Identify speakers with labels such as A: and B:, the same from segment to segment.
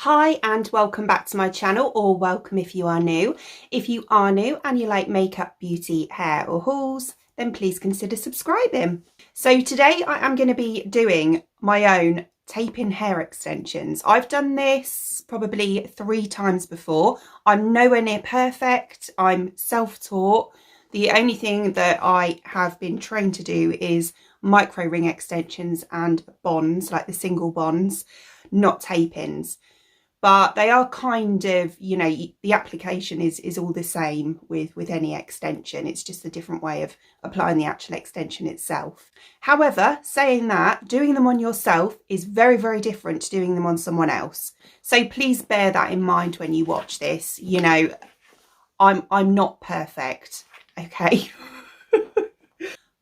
A: Hi and welcome back to my channel, or welcome if you are new. If you are new and you like makeup, beauty, hair or hauls, then please consider subscribing. So today I am going to be doing my own tape-in hair extensions. I've done this probably 3 times before. I'm nowhere near perfect. I'm self-taught. The only thing that I have been trained to do is micro ring extensions and bonds, like the single bonds, not tape-ins. But they are kind of, you know, the application is all the same with any extension. It's just a different way of applying the actual extension itself. However, saying that, doing them on yourself is very, very different to doing them on someone else. So please bear that in mind when you watch this. You know, I'm not perfect, okay?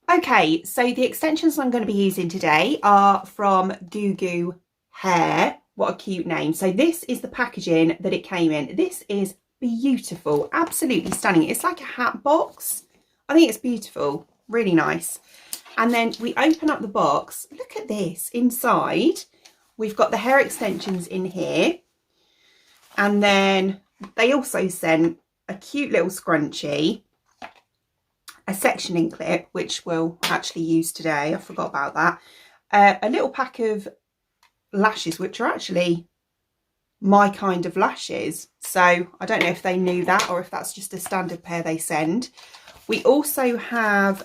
A: Okay, so the extensions I'm going to be using today are from Goo Goo Hair. What a cute name. So this is the packaging that it came in. This is beautiful, absolutely stunning. It's like a hat box. I think it's beautiful, really nice. And then we open up the box. Look at this. Inside, we've got the hair extensions in here. And then they also sent a cute little scrunchie, a sectioning clip, which we'll actually use today. I forgot about that. A little pack of lashes, which are actually my kind of lashes, so I don't know if they knew that or if that's just a standard pair they send. We also have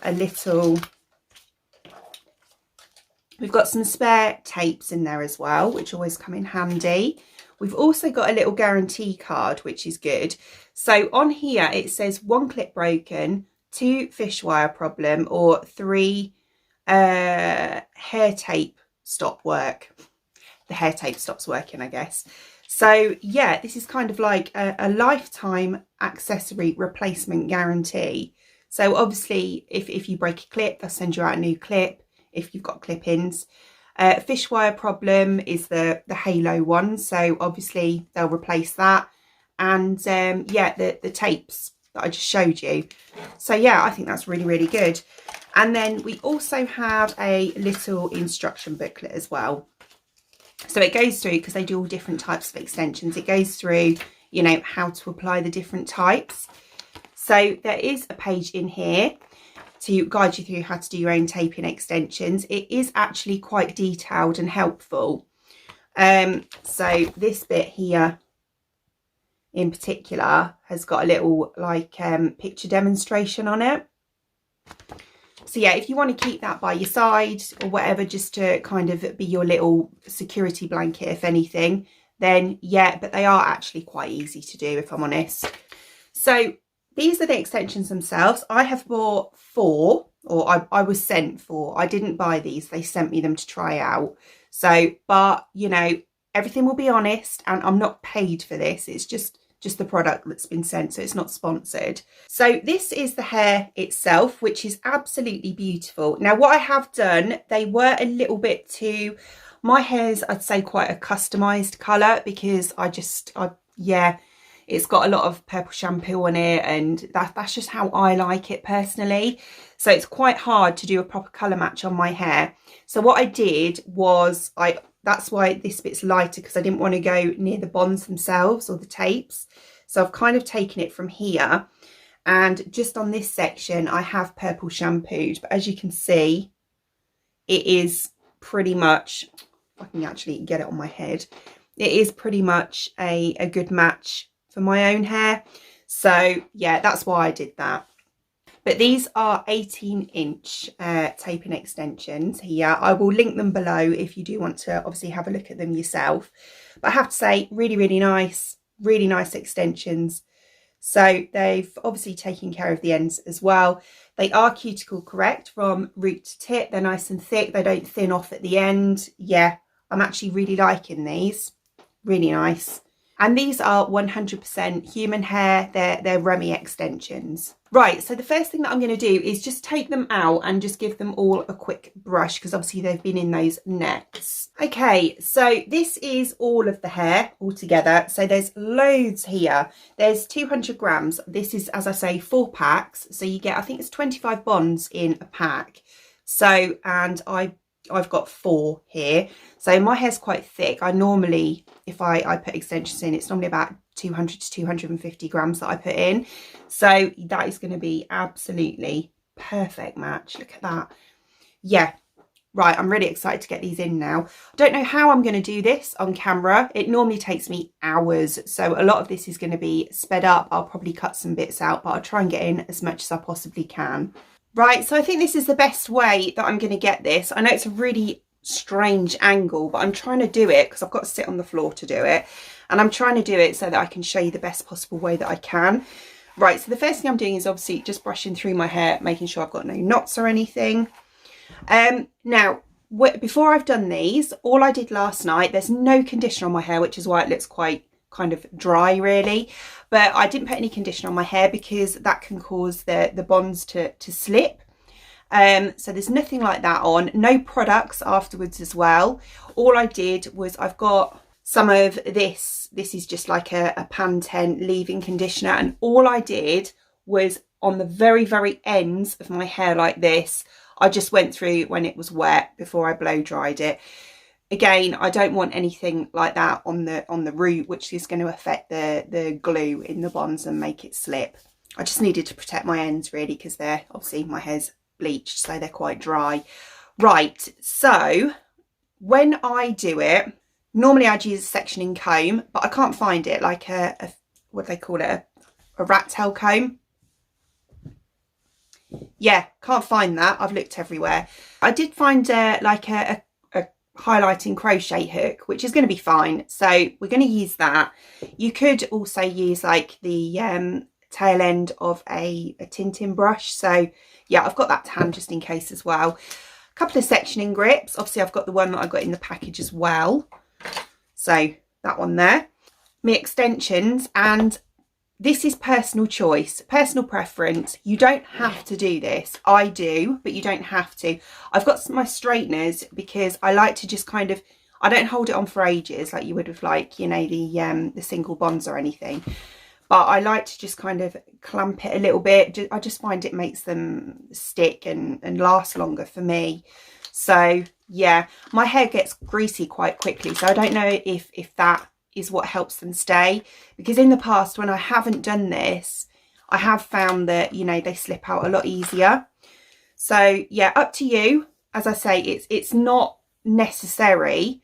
A: we've got some spare tapes in there as well, which always come in handy. We've also got a little guarantee card, which is good. So on here it says 1 clip broken, 2 fish wire problem, or 3 hair tape stop work. The hair tape stops working, I guess. So yeah, this is kind of like a lifetime accessory replacement guarantee. So obviously if you break a clip, they'll send you out a new clip if you've got clip-ins. Fish wire problem is the halo one, so obviously they'll replace that. And yeah, the tapes that I just showed you. So yeah, I think that's really, really good. And then we also have a little instruction booklet as well. So it goes through, because they do all different types of extensions, it goes through, you know, how to apply the different types. So there is a page in here to guide you through how to do your own taping extensions. It is actually quite detailed and helpful. So this bit here in particular has got a little like picture demonstration on it. So yeah, if you want to keep that by your side or whatever, just to kind of be your little security blanket, if anything, then yeah, but they are actually quite easy to do, if I'm honest. So these are the extensions themselves. I have bought 4, or I was sent 4. I didn't buy these. They sent me them to try out. So, but you know, everything will be honest, and I'm not paid for this. It's just the product that's been sent, so it's not sponsored. So this is the hair itself, which is absolutely beautiful. Now what I have done, they were a little bit too, my hair's, I'd say, quite a customized color, because yeah, it's got a lot of purple shampoo on it, and that's just how I like it personally. So it's quite hard to do a proper color match on my hair. So what I did was that's why this bit's lighter, because I didn't want to go near the bonds themselves or the tapes. So I've kind of taken it from here, and just on this section I have purple shampooed, but as you can see, it is pretty much, if I can actually get it on my head, it is pretty much a good match for my own hair. So yeah, that's why I did that. But these are 18-inch taping extensions here. I will link them below if you do want to obviously have a look at them yourself. But I have to say, really, really nice extensions. So they've obviously taken care of the ends as well. They are cuticle correct from root to tip. They're nice and thick. They don't thin off at the end. Yeah, I'm actually really liking these. Really nice. And these are 100% human hair. They're REMY extensions. Right, so the first thing that I'm going to do is just take them out and just give them all a quick brush, because obviously they've been in those nets. Okay, so this is all of the hair all together. So there's loads here. There's 200 grams. This is, as I say, 4 packs. So you get, I think it's 25 bonds in a pack. So, and I I've got 4 here. So my hair's quite thick. I normally, if I put extensions in, it's normally about 200 to 250 grams that I put in. So that is going to be absolutely perfect match. Look at that. Yeah. Right, I'm really excited to get these in now. I don't know how I'm going to do this on camera. It normally takes me hours, so a lot of this is going to be sped up. I'll probably cut some bits out, but I'll try and get in as much as I possibly can. Right, so I think this is the best way that I'm going to get this. I know it's a really strange angle, but I'm trying to do it because I've got to sit on the floor to do it. And I'm trying to do it so that I can show you the best possible way that I can. Right, so the first thing I'm doing is obviously just brushing through my hair, making sure I've got no knots or anything. Now, before I've done these, all I did last night, there's no conditioner on my hair, which is why it looks quite kind of dry really, but I didn't put any conditioner on my hair because that can cause the bonds to slip. So there's nothing like that on, no products afterwards as well. All I did was I've got some of this is just like a Pantene leave-in conditioner, and all I did was on the very ends of my hair like this, I just went through when it was wet before I blow dried it. Again, I don't want anything like that on the root, which is going to affect the glue in the bonds and make it slip. I just needed to protect my ends really, because they're obviously, my hair's bleached, so they're quite dry. Right, so when I do it, normally I'd use a sectioning comb, but I can't find it, like a what do they call it, a rat tail comb. Yeah, can't find that. I've looked everywhere. I did find like a highlighting crochet hook, which is going to be fine, so we're going to use that. You could also use like the tail end of a tinting brush, so yeah, I've got that to hand just in case as well. A couple of sectioning grips, obviously I've got the one that I got in the package as well, so that one there. My extensions, and this is personal choice, personal preference. You don't have to do this. I do, but you don't have to. I've got my straighteners because I like to just kind of, I don't hold it on for ages like you would with, like, you know, the single bonds or anything. But I like to just kind of clamp it a little bit. I just find it makes them stick and last longer for me. So yeah, my hair gets greasy quite quickly, so I don't know if that is what helps them stay, because in the past when I haven't done this, I have found that, you know, they slip out a lot easier. So yeah, up to you. As I say, it's not necessary,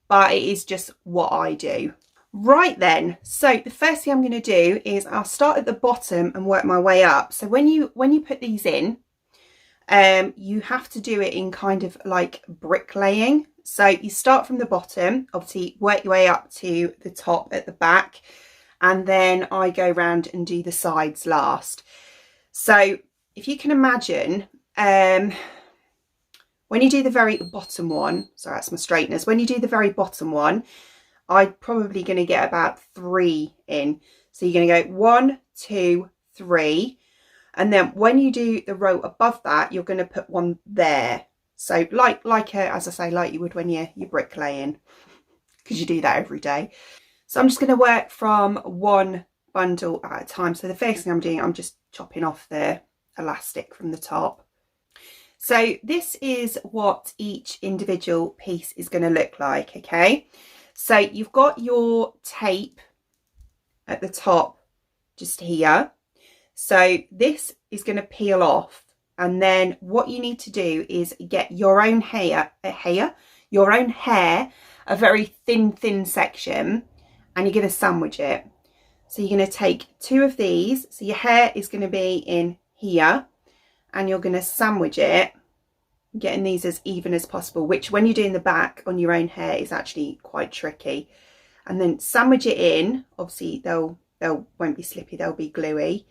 A: but it is just what I do. Right then, so the first thing I'm going to do is I'll start at the bottom and work my way up. So when you put these in, you have to do it in kind of like bricklaying. So you start from the bottom, obviously work your way up to the top at the back, and then I go around and do the sides last. So if you can imagine, when you do the very bottom one, sorry, that's my straighteners, when you do the very bottom one, I'm probably going to get about 3 in. So you're going to go 1, 2, 3. And then when you do the row above that, you're going to put 1 there. So as I say, like you would when you're bricklaying, because you do that every day. So I'm just going to work from 1 bundle at a time. So the first thing I'm doing, I'm just chopping off the elastic from the top. So this is what each individual piece is going to look like, okay? So you've got your tape at the top just here. So this is going to peel off, and then what you need to do is get your own hair, a very thin section, and you're going to sandwich it. So you're going to take 2 of these. So your hair is going to be in here, and you're going to sandwich it, getting these as even as possible, which when you're doing the back on your own hair is actually quite tricky. And then sandwich it in. Obviously they won't be slippy, they'll be gluey.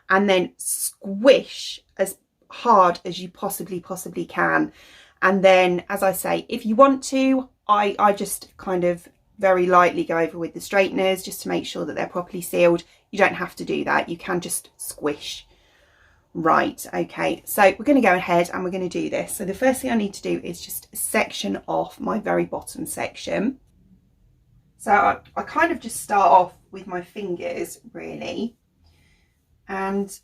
A: And then squish as hard as you possibly can. And then, as I say, if you want to, I just kind of very lightly go over with the straighteners just to make sure that they're properly sealed. You don't have to do that, you can just squish. Right, okay, so we're going to go ahead and we're going to do this. So the first thing I need to do is just section off my very bottom section. So I kind of just start off with my fingers really, and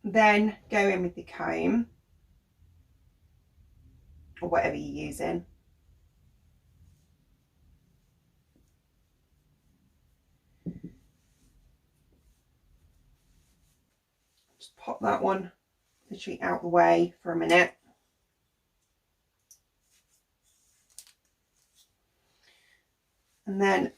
A: then go in with the comb or whatever you're using. Just pop that one literally out the way for a minute. And then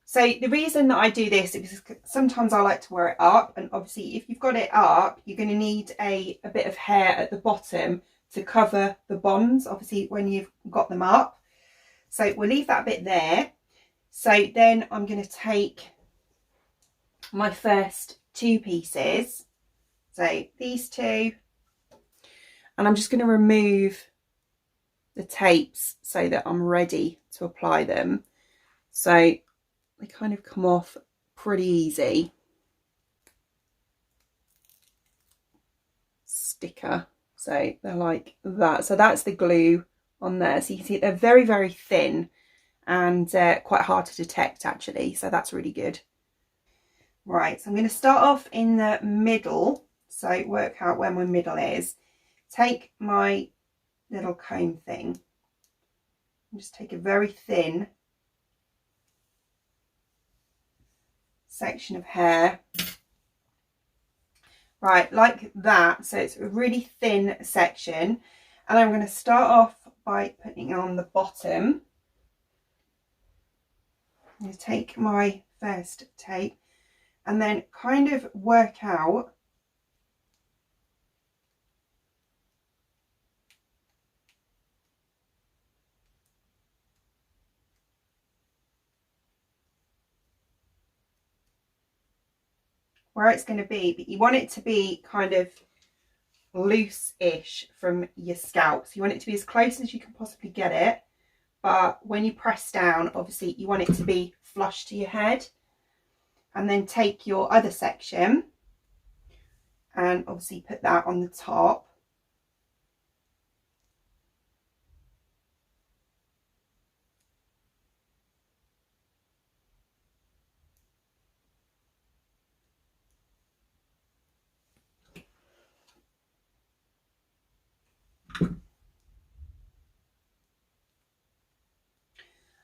A: so the reason that I do this is because sometimes I like to wear it up, and obviously if you've got it up, you're going to need a bit of hair at the bottom to cover the bonds, obviously when you've got them up. So we'll leave that bit there. So then I'm going to take my first two pieces, so these two, and I'm just going to remove the tapes so that I'm ready to apply them. So they kind of come off pretty easy. Sticker, so they're like that. So that's the glue on there. So you can see they're very, very thin and quite hard to detect actually. So that's really good. Right, so I'm going to start off in the middle. So work out where my middle is. Take my little comb thing and just take a very thin section of hair. Right, like that. So it's a really thin section. And I'm going to start off by putting on the bottom. I'm going to take my first tape and then kind of work out where it's going to be, but you want it to be kind of loose-ish from your scalp. So you want it to be as close as you can possibly get it, but when you press down, obviously you want it to be flush to your head. And then take your other section and obviously put that on the top.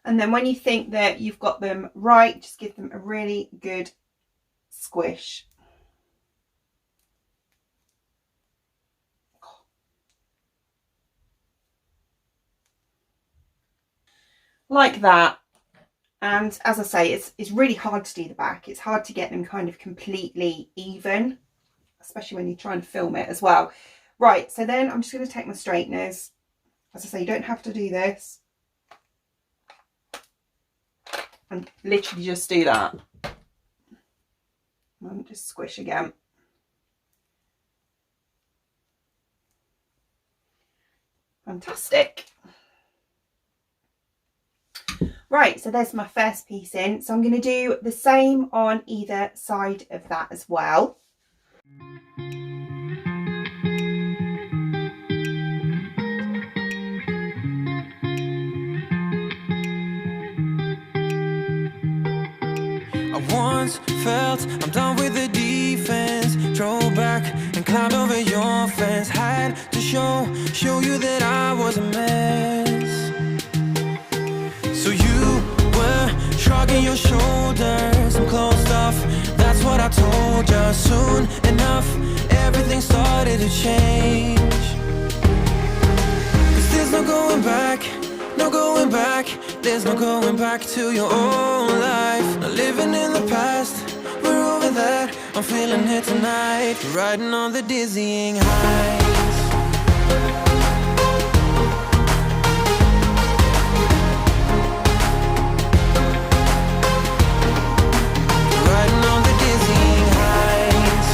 A: And then when you think that you've got them right, just give them a really good squish. Like that. And as I say, it's really hard to do the back. It's hard to get them kind of completely even, especially when you're trying to film it as well. Right, so then I'm just going to take my straighteners. As I say, you don't have to do this. And literally just do that. And just squish again. Fantastic. Right, so there's my first piece in. So I'm going to do the same on either side of that as well.
B: Once felt I'm done with the defense, drove back and climbed over your fence, had to show you that I was a mess. So you were shrugging your shoulders and closed off, that's what I told you. Soon enough everything started to change, 'cause there's no going back, no going back. There's no going back to your old life. Not living in the past, we're over that. I'm feeling it tonight, riding on the dizzying heights. Riding on the dizzying heights.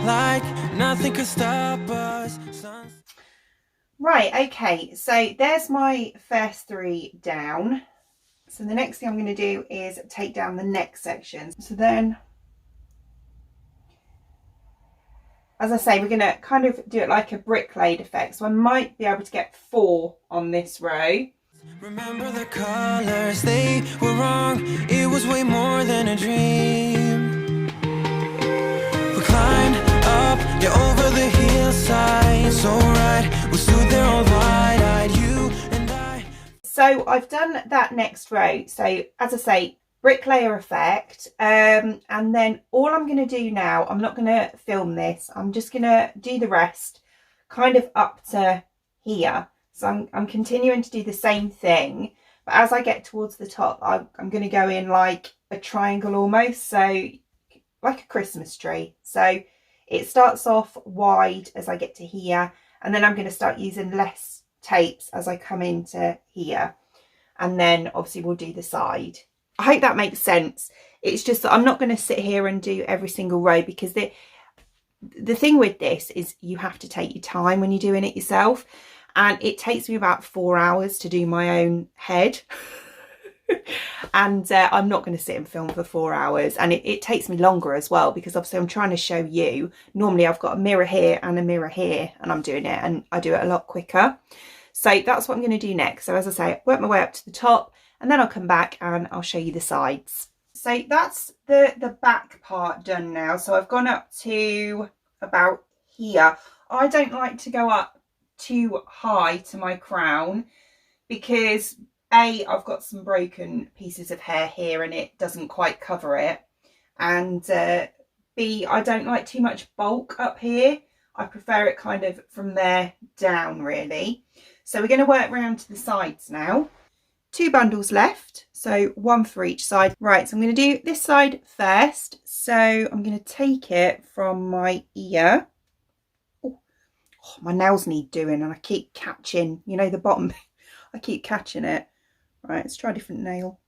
B: Like nothing could stop us.
A: Right, okay, so there's my first three down. So the next thing I'm going to do is take down the neck section. So then as I say, we're going to kind of do it like a brick laid effect. So I might be able to get 4 on this row.
B: Remember the colors, they were wrong. It was way more than a dream. We climbed up, yeah, over the hillside. So right, we stood there all wide-eyed, you and I.
A: So I've done that next row. So as I say, bricklayer effect. And then all I'm going to do now, I'm not going to film this. I'm just going to do the rest kind of up to here. So I'm continuing to do the same thing, but as I get towards the top, I'm going to go in like a triangle almost, so like a Christmas tree. So it starts off wide as I get to here, and then I'm going to start using less tapes as I come into here, and then obviously we'll do the side. I hope that makes sense. It's just that I'm not going to sit here and do every single row, because the thing with this is you have to take your time when you're doing it yourself. And it takes me about 4 hours to do my own head. And I'm not going to sit and film for 4 hours. And it takes me longer as well, because obviously I'm trying to show you. Normally I've got a mirror here and a mirror here, and I'm doing it, and I do it a lot quicker. So that's what I'm going to do next. So as I say, work my way up to the top, and then I'll come back and I'll show you the sides. So that's the back part done now. So I've gone up to about here. I don't like to go up too high to my crown, because I've got some broken pieces of hair here and it doesn't quite cover it, and B, I don't like too much bulk up here. I prefer it kind of from there down, really. So we're going to work round to the sides now. 2 bundles left, so 1 for each side. Right, so I'm going to do this side first. So I'm going to take it from my ear. Oh, my nails need doing, and I keep catching, you know, the bottom. I keep catching it. Right, let's try a different nail.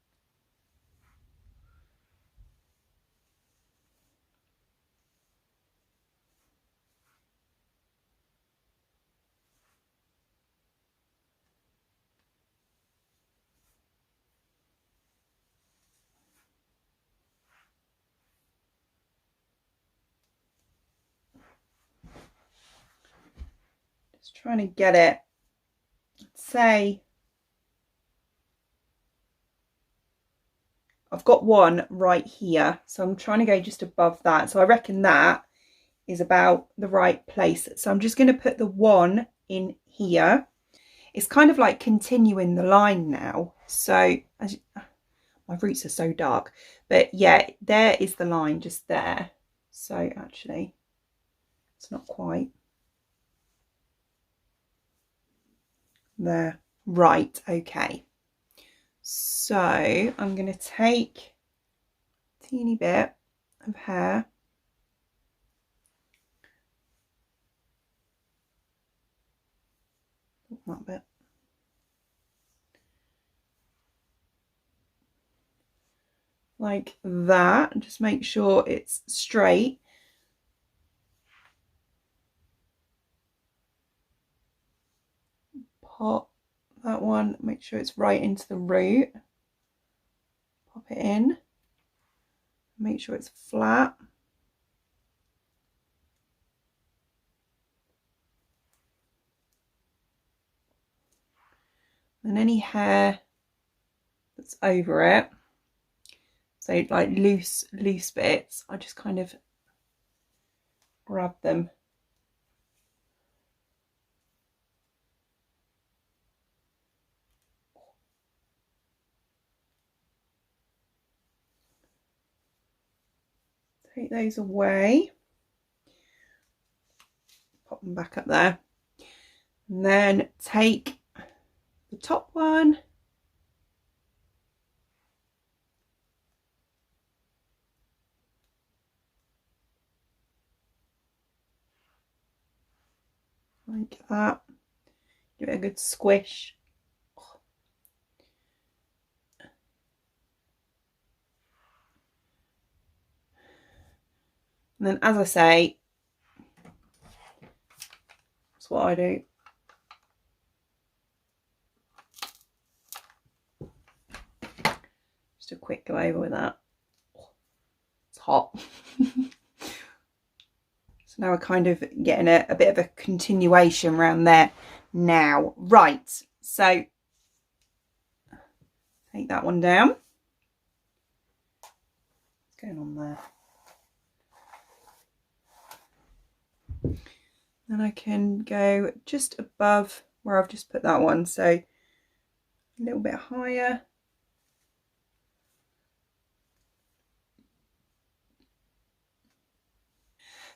A: Just trying to get it, say, I've got 1 right here, so I'm trying to go just above that. So I reckon that is about the right place. So I'm just going to put the 1 in here. It's kind of like continuing the line now. So my roots are so dark, but yeah, there is the line just there. So actually, it's not quite there. Right, okay. So I'm going to take a teeny bit of hair, that bit, like that, and just make sure it's straight. Pop that one, make sure it's right into the root, pop it in, make sure it's flat. And any hair that's over it, so like loose bits, I just kind of grab them. Take those away, pop them back up there, and then take the top one, like that, give it a good squish. And then, as I say, that's what I do. Just a quick go over with that. It's hot. It's So now we're kind of getting a bit of a continuation around there now. Right, so take that one down. What's going on there? Then I can go just above where I've just put that one, so a little bit higher.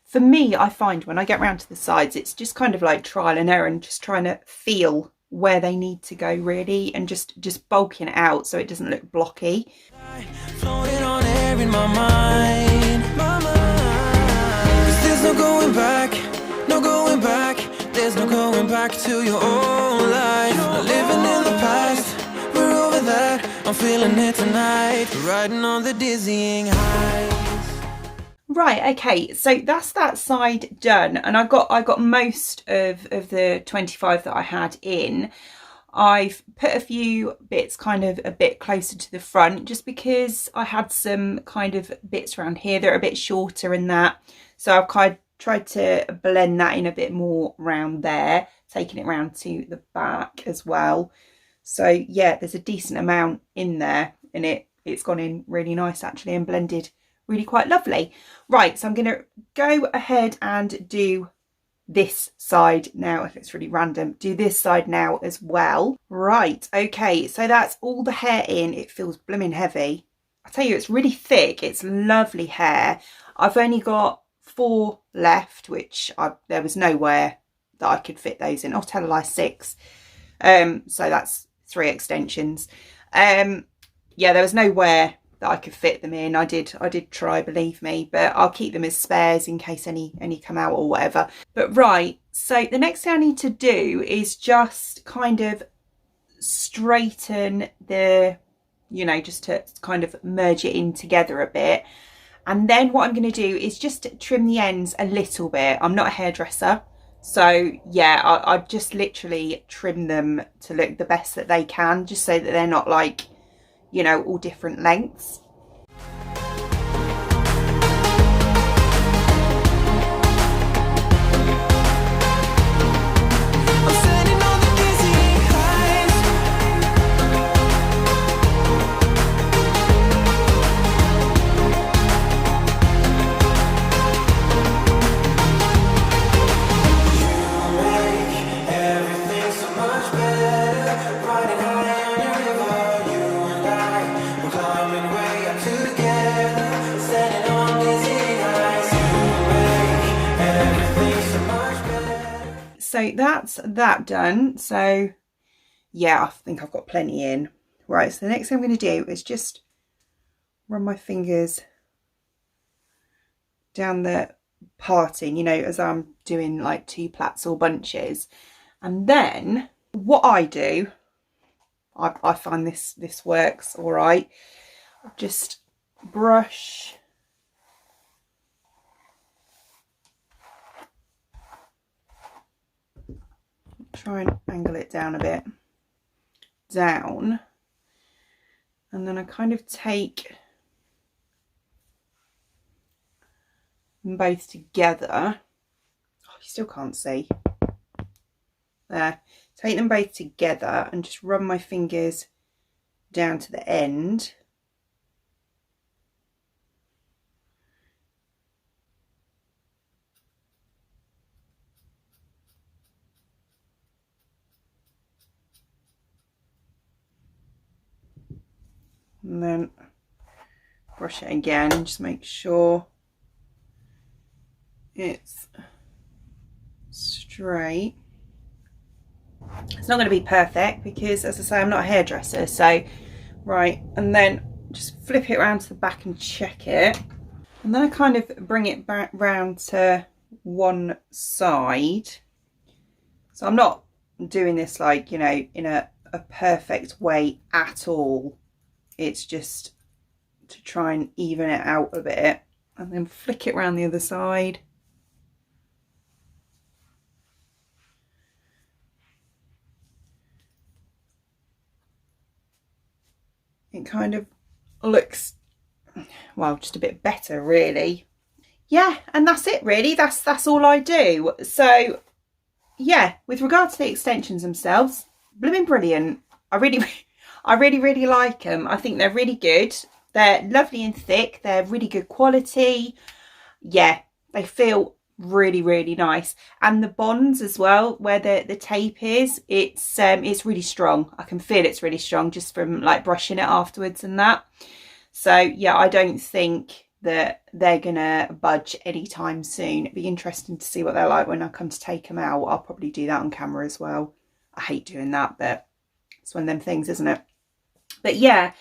A: For me, I find when I get round to the sides, it's just kind of like trial and error and just trying to feel where they need to go really, and just bulking it out so it doesn't look blocky.
B: Floating on air in my mind. 'Cause there's no going back, no going back. There's no going back to your old life. Not living in the past, we're over that. I'm feeling it tonight, riding on the dizzying heights.
A: Right, okay, so that's that side done, and I got most of the 25 that I had in. I've put a few bits kind of a bit closer to the front just because I had some kind of bits around here that are a bit shorter and that. So I've kind of tried to blend that in a bit more around there, taking it round to the back as well. So yeah, there's a decent amount in there, and it's gone in really nice actually and blended really quite lovely. Right, so I'm going to go ahead and do this side now. If it's really random, do this side now as well. Right, okay, so that's all the hair in. It feels blooming heavy. I tell you, it's really thick. It's lovely hair. I've only got 4 left, which there was nowhere that I could fit those in. I'll tell a lie, 6. So that's 3 extensions. Yeah, there was nowhere that I could fit them in. I did try, believe me, but I'll keep them as spares in case any come out or whatever. But right, so the next thing I need to do is just kind of straighten the, you know, just to kind of merge it in together a bit. And then what I'm going to do is just trim the ends a little bit. I'm not a hairdresser, so yeah, I just literally trim them to look the best that they can, just so that they're not like, you know, all different lengths. So that's that done. So yeah, I think I've got plenty in. Right, so the next thing I'm going to do is just run my fingers down the parting, you know, as I'm doing like 2 plaits or bunches. And then what I do, I find this works all right. Just brush try and angle it down a bit down, and then I kind of take them both together. Oh, you still can't see there. Take them both together and just run my fingers down to the end. And then brush it again, just make sure it's straight. It's not going to be perfect because, as I say, I'm not a hairdresser. So right, and then just flip it around to the back and check it, and then I kind of bring it back round to one side. So I'm not doing this like, you know, in a perfect way at all. It's just to try and even it out a bit, and then flick it around the other side. It kind of looks, well, just a bit better really. yeah, and that's it really. That's all I do. So yeah, with regard to the extensions themselves, blooming brilliant. I really like them. I think they're really good. They're lovely and thick. They're really good quality. Yeah, they feel really nice. And the bonds as well, where the tape is, it's really strong. I can feel it's really strong just from like brushing it afterwards and that. So yeah, I don't think that they're gonna budge anytime soon. It'd be interesting to see what they're like when I come to take them out. I'll probably do that on camera as well. I hate doing that, but it's one of them things, isn't it? But yeah,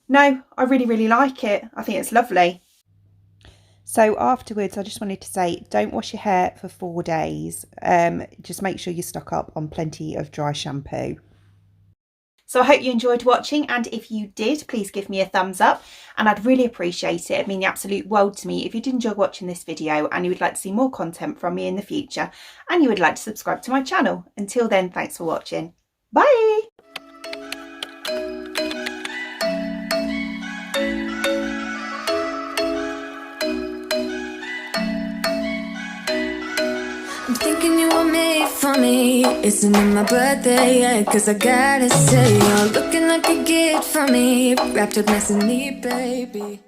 A: no, I really like it. I think it's lovely. So afterwards, I just wanted to say, don't wash your hair for 4 days. Just make sure you stock up on plenty of dry shampoo. So I hope you enjoyed watching, and if you did, please give me a thumbs up, and I'd really appreciate it. It'd mean the absolute world to me if you did enjoy watching this video and you would like to see more content from me in the future, and you would like to subscribe to my channel. Until then, thanks for watching. Bye!
B: I'm thinking you were made for me. Isn't it my birthday yet? Cause I gotta say, you're looking like a gift for me, wrapped up nice and neat, baby.